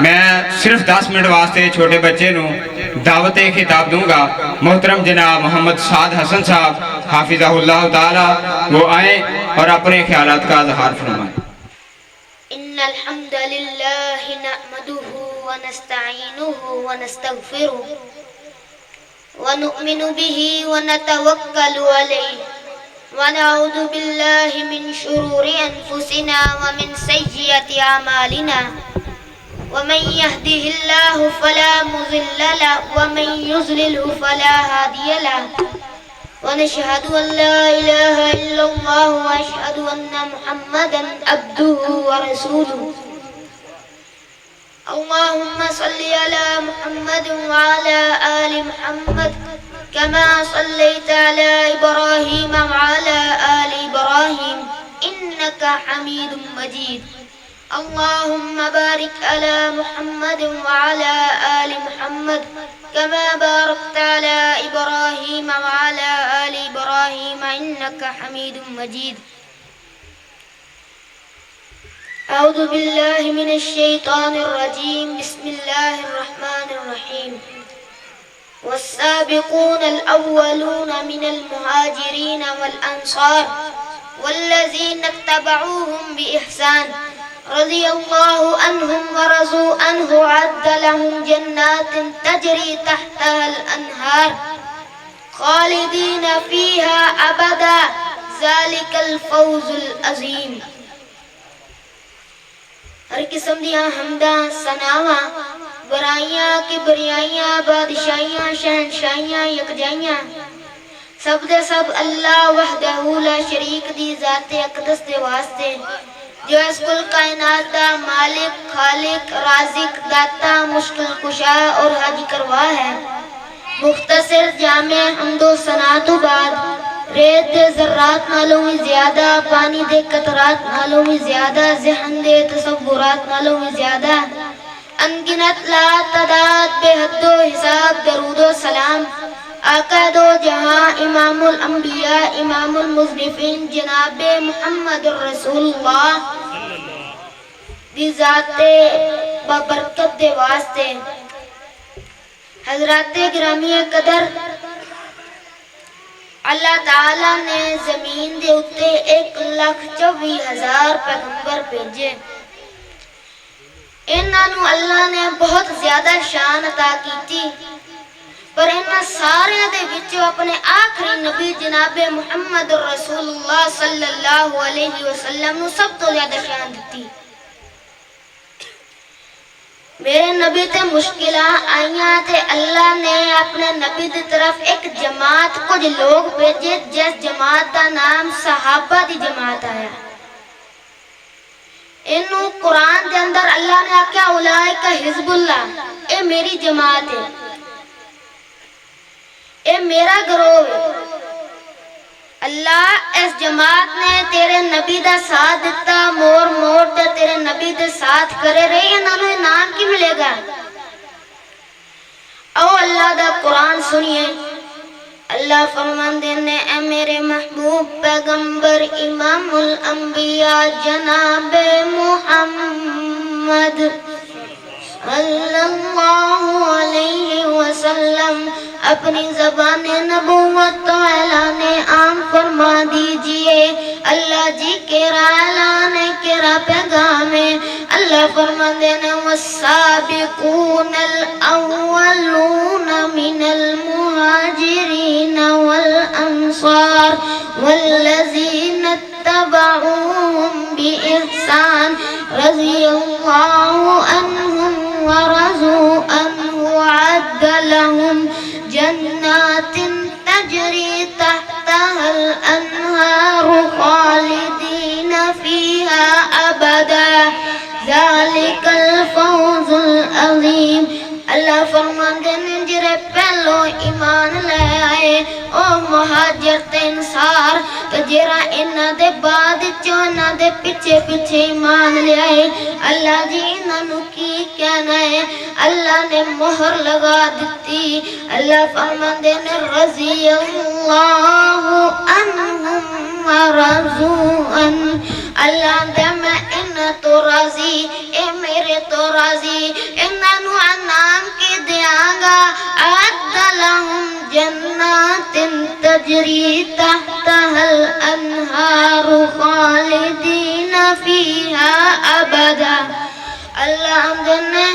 میں صرف 10 منٹ واسطے چھوٹے بچے نو دعوت خطاب دوں گا۔ محترم جناب محمد سعد حسن صاحب حافظہ اللہ تعالی وہ آئیں اور اپنے خیالات کا اظہار فرمائیں۔ ان الحمد للہ نحمده ونستعینه ونستغفره ونؤمن به ونتوکل علیہ ونعوذ باللہ من شرور انفسنا ومن سیئات اعمالنا ومن يهده الله فلا مضل له ومن يضلل فلا هادي له ونشهد ان لا اله الا الله واشهد ان محمدا عبده ورسوله اللهم صل على محمد وعلى آل محمد كما صليت على إبراهيم وعلى آل إبراهيم إنك حميد مجيد اللهم بارك على محمد وعلى آل محمد كما باركت على إبراهيم وعلى آل إبراهيم إنك حميد مجيد أعوذ بالله من الشيطان الرجيم بسم الله الرحمن الرحيم والسابقون الأولون من المهاجرين والأنصار والذين اتبعوهم بإحسان رضي الله عنهم ورضوا عنه وأعد لهم جنات تجري تحتها الأنهار خالدين فيها أبدا ذلك الفوز العظيم۔ ہر قسم دیاں حمداں ثناواں برائیاں کبریائیاں بادشاہیاں شہنشاہیاں یکجائیاں سب دے سب اللہ وحدہ لا شریک دی ذات اقدس دے واسطے جو اس کل کائنات دا مالک خالق رازق داتا مشکل کشا اور حاجی کروا ہے۔ مختصر جامع حمد و ثنا تو بعد ریت دے ذرات نالوں بھی زیادہ پانی دے قطرات نالوں بھی زیادہ ذہن دے تصورات نالوں بھی زیادہ انگنت لا تعداد بے حد و حساب درود و سلام آقا دو جہاں امام الانبیاء امام المذنبین جناب محمد رسول اللہ دی ذات ببرکت دے واسطے حضرات گرامی قدر اللہ تعالیٰ نے زمین دے اتے 1,24,000 پیغمبر بھیجے۔ انہوں اللہ نے بہت زیادہ شان عطا کی تھی پر انہاں سارے دے وچوں اپنے آخری نبی جناب محمد رسول اللہ صلی اللہ علیہ وسلم نو سب تو زیادہ شان دیتی۔ میرے نبی تے مشکلہ آئیاں تے اللہ نے اپنے نبی دی طرف ایک جماعت کچھ لوگ بھیجے جس جماعت دا نام صحابہ دی جماعت آیا۔ انہوں قرآن دے اندر اللہ نے آکیا اولائک حزب اللہ اے میری جماعت ہے اے میرا گروہ ہے۔ اللہ اس جماعت نے تیرے نبی دا ساتھ دیتا مور مور تے تیرے نبی دے ساتھ کرے رہی انہوں انعام کی ملے گا۔ او اللہ دا قرآن سنیے اللہ فرماندے نے اے میرے محبوب پیغمبر امام الانبیاء جناب محمد صلی اللہ علیہ وسلم اپنی زبان نبوت تو اعلان عام فرما دیجئے۔ اللہ جی کیرا اعلان ہے کیرا پیغام ہے۔ اللہ فرما دینا والسابقون الاولون من المہاجرین والانصار والذین اتبعوهم بإحسان رضی اللہ عنہم ورضوا عنہ وعد لهم جنات تجری تحتها الانہار خالدین فیہا ابدا ذالک الفوز العظیم۔ اللہ فرماندے نے جرے پہلو ایمان لے آئے او مہاجر تے انصار تے جرا انہاں دے بعد چونا دے پیچھے پیچھے ایمان لے آئے اللہ جی انہوں کی کہنا ہے اللہ نے مہر لگا دیتی۔ اللہ فرماندے نے رضی اللہ عنہم ورضوا عنہ اللہ دے میں انہاں تو راضی اے میرے تو راضی انہاں نو انعام کی دیاں گا اعد لہم جنات تجری تحتها الانہار خالدین فیہا ابدا اللہ دے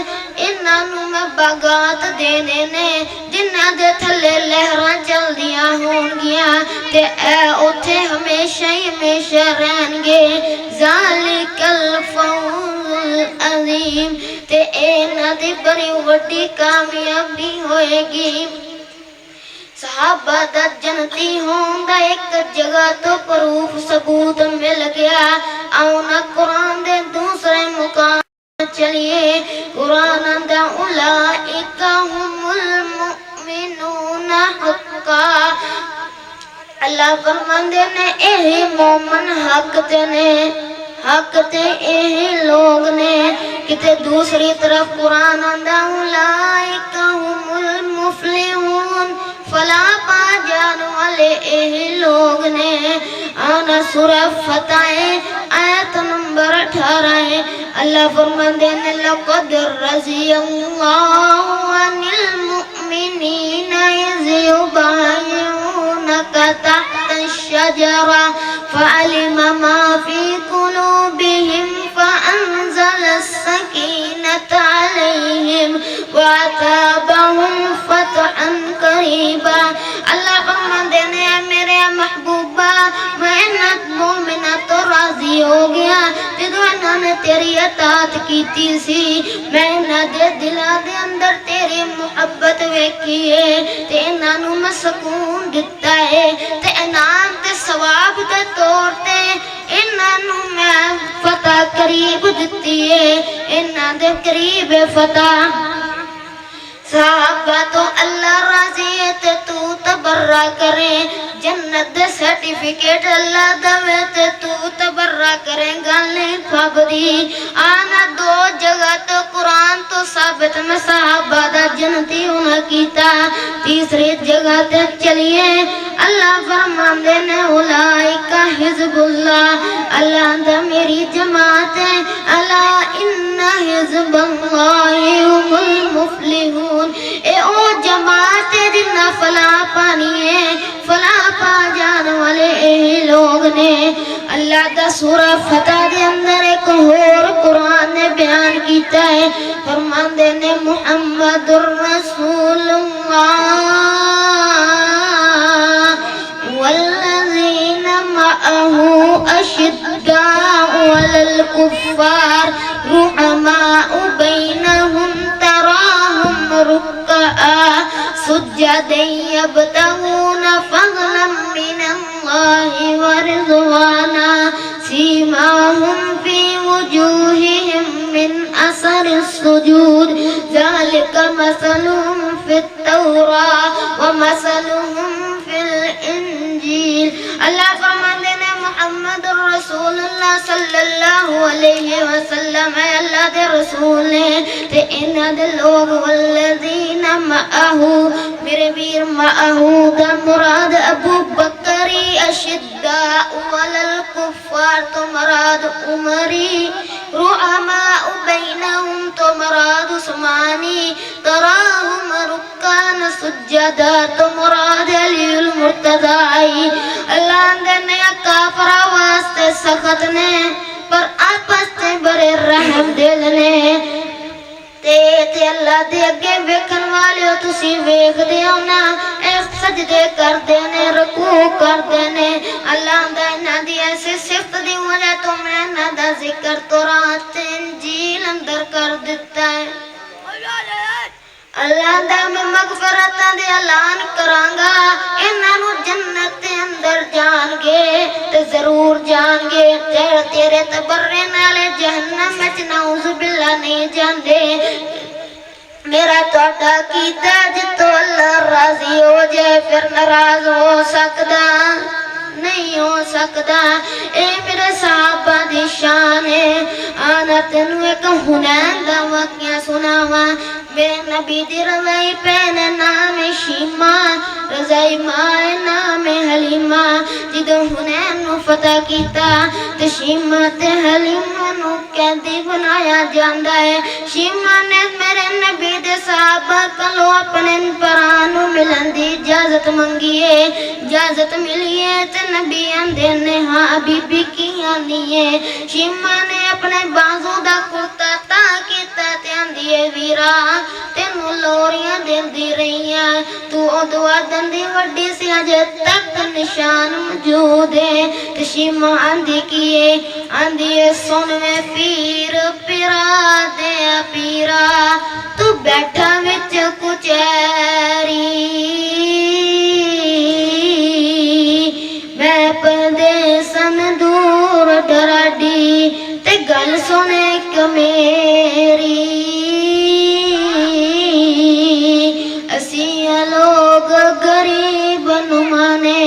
انہاں نو میں باغات دینے نے جنہاں دے تھلے لہراں چل دیاں ہون گیاں تے اے اوتھے ہمیشہ ہی ہمیشہ رہن گے ذالک الفوز العظیم تے اے نہ دی بڑی وڈی کامیابی ہوئے گی صحابہ دا جنتی ہون دا ایک جگہ تو پروف ثبوت مل گیا آؤنا قرآن دے دوسرے مقام چلیے قرآن دا اولئک هم المؤمنون حقا اللہ فرماندے نے اہی مومن حق تے نے حق تے اہی لوگ نے کتے دوسری طرف قرآن دا اولئک هم المفلحون فلا پا جان والے اہی لوگ نے آنا سورہ فتح آیت نمبر 18 ہے اللہ فرماندے نے لقد رضی اللہ عن المؤمنین اذ یبایعونک تحت الشجرہ فعلم ما فی قلوبہم فانزل السکینة علیہم وعتابہم فتحا قریبا اللہ فرماندے نے میرے محبوبہ میں مومنہ تو راضی ہو گیا جدو انہوں نے تیری اطاعت کیتی سی میں انہوں دے دلہ دے اندر تیری محبت ویکھیے تے انہوں میں سکون دیتا ہے تے انعام تے ثواب دے طور تے انہوں میں فتح قریب دیتی ہے انہوں دے قریب فتح صحابہ تو اللہ راضی ہے تے تو تبرہ کریں جنت دے سرٹیفکیٹ اللہ دوے تے تو تبرہ کریں گلیں پھبدی آنا دو جگہ تو قرآن تو ثابت میں صحابہ دا جنتی ہونا کیتا تیسری جگہ تے چلیے اللہ فرماندے نے اولئک حزب اللہ اللہ دا میری جماعت ہے اللہ ان حزب اللہ هم المفلحون اے او جماعت جنہ فلاح پانی ہے فلاح پا جان والے اے لوگ نے اللہ دا سورہ فتح دے اندر ایک اور قرآن نے بیان کیتا ہے فرماندے نے محمد الرسول اللہ والذین معه اشداء علی الکفار رحماء بینہم تراہم رکعا سجدا یبتغون فضلا من اللہ ورضوانا سیماہم فی وجوہہم من اثر السجود ذالک مثلہم فی التوراۃ ومثلہم فی الانجیل اللہ فرماندے نے محمد الرسول اللہ صلی اللہ علیہ وسلم ہے اللہ دے رسول نے تے انہاں دے لوگ والذین معہو میرے ویر معہو دا مراد ابو بکری اشداء علی الکفار تو مراد عمری رحماء بینہم تو مراد عثمانی تراہم رکان سجدہ تو مراد علی المرتضی اللہ نے کافرہ واسطے سخت نے پر آپس تے بڑے رحم دل نے تے اللہ دے اگے ویکھن والے تسی ویکھ دیو نا اے سجدے کر دینے رکوع کر دینے اللہ دا انہاں دی ایسی صفت دی وجہ تو میں انہاں دا ذکر تورات انجیل اندر کر دیتا ہے اللہ دا میں مغفرتاں دے اعلان کرانگا انہاں نو جنت دے اندر جان گے تے ضرور جان گے تیرے تبرے نالے جہنم وچ نعوذ باللہ نہیں جاندے میرا توڑا کیتا جتو اللہ راضی ہو جائے پھر ناراض ہو سکدا نہیں ہو سکتا اے میرے صحابہ دی شان ہے آنا تینو ایک حنین دا واقعہ سناوا میرے نبی دی رضائی پین نام شیمہ رضائی مائے نام حلیمہ جدو حنین نو فتح کیتا تے شیمہ تے حلیمہ نو قیدی بنایا جاندہ ہے شیمہ نے میرے نبی دے صحابہ کلو اپنے پرانو ملن دی اجازت منگیے اجازت ملیے تے نبی اندے نے ہاں بی بی کی آنیے شیمہ نے اپنے بازو دا کرتا تا کیتا تے اندیے ویرا تینو لوریاں دن دی رہیاں تو دعا دن دی وڈی سی اجے تک نشان موجود ہے تے شیمہ آندھی کیے آندھیے سن میں پیر پیرا دیا پیرا تو بیٹھا وچ کچیری میں پردیسن دور ڈراڈی تے گل سنے کہ میری اسیاں لوگ غریب نمانے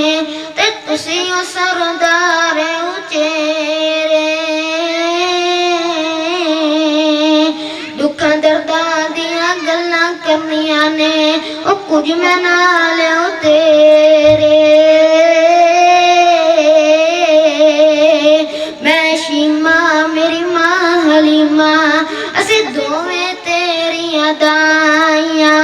تے تسیاں سردار اچیرے دکھاں درداں دیاں گلاں کرنیاں نے او کچھ میں نال او تیرے میں شیمہ میری ماں حلیمہ اسی دوویں تیریاں دائیاں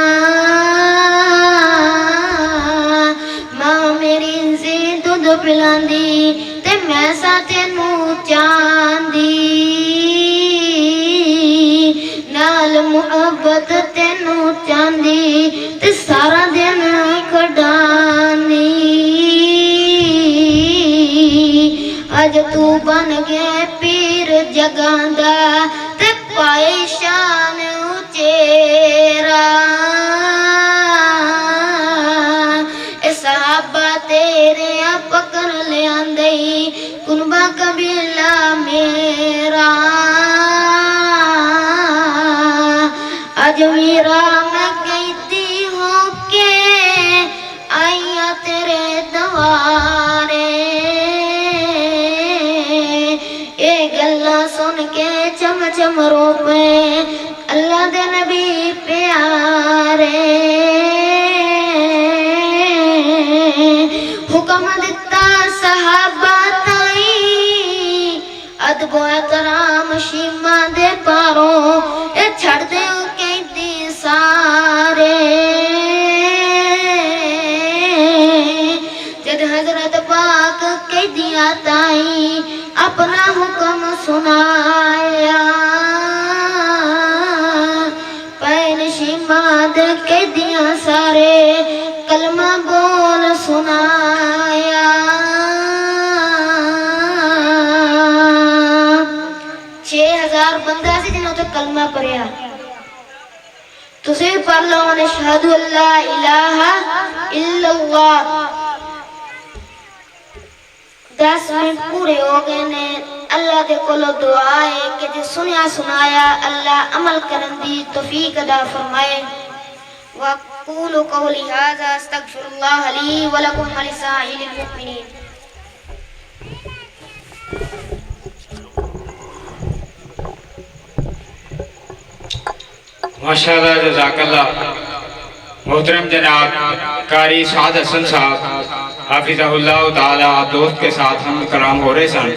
ماں میری سی دودھ پلاندی تے میں ساتھ نو چاندی نال محبت تینو چاندی تے سارا دن کھڈاندی اج تو بن گئے پیر جگاندا تے پائے شان اچیرا اے صحابہ تیرے پکڑ لے آندئی کنبا قبیلہ میرا اج میرا میں کہتی ہوں کہ آئیا تیرے دوارے اے گلہ سن کے چم چم رو پے اللہ دے نبی پیارے حکم دیتا صحابہ تائی ادب و احترام شیمہ دے پاروں اے چھڑ دے قیدی سارے جد حضرت پاک قیدیاں تائی اپنا حکم سنایا پین شیمہ دے قیدیاں سارے کلمہ بول سنایا 6000 بندہ سی جنہوں تو کلمہ پڑھیا تسی پڑھ لو اشہد اللہ الہ الا اللہ 10 منٹ پورے ہو گئے نے اللہ دے کولو دعا ہے کہ جے سنیا سنایا اللہ عمل کرن دی توفیق عطا فرمائے وَقُولُ قَوْلِ هَذَا اسْتَغْفِرُ اللَّهَ لِي وَلَكُمْ وَلِسَائِرِ الْمُؤْمِنِينَ ماشاءاللہ جزاک اللہ محترم جناب قاری سعد حسن صاحب حافظہ اللہ تعالی دوست کے ساتھ ہم کلام ہو رہے سن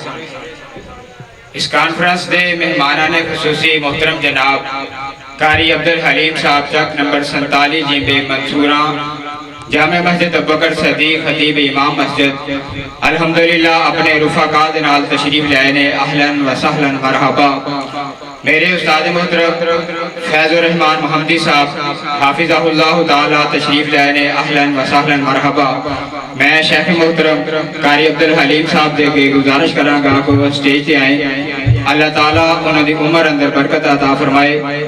اس کانفرنس دے مہمانان خصوصی محترم جناب قاری عبدالحلیم صاحب چک نمبر 47 جیمبے منصورہ جامع مسجد ابوبکر صدیق خطیب امام مسجد الحمدللہ اپنے رفقا نال تشریف لائے نے اہلاً و سہلاً مرحبا میرے استاد محترم فیض الرحمن محمدی صاحب حافظہ اللہ تعالی تشریف لائے نے اہلاً و سہلاً مرحبا میں شیخ محترم قاری عبدالحلیم صاحب دے کے گزارش کراں گا کہ وہ سٹیج تے آئیں اللہ تعالیٰ انہوں دی عمر اندر برکت عطا فرمائے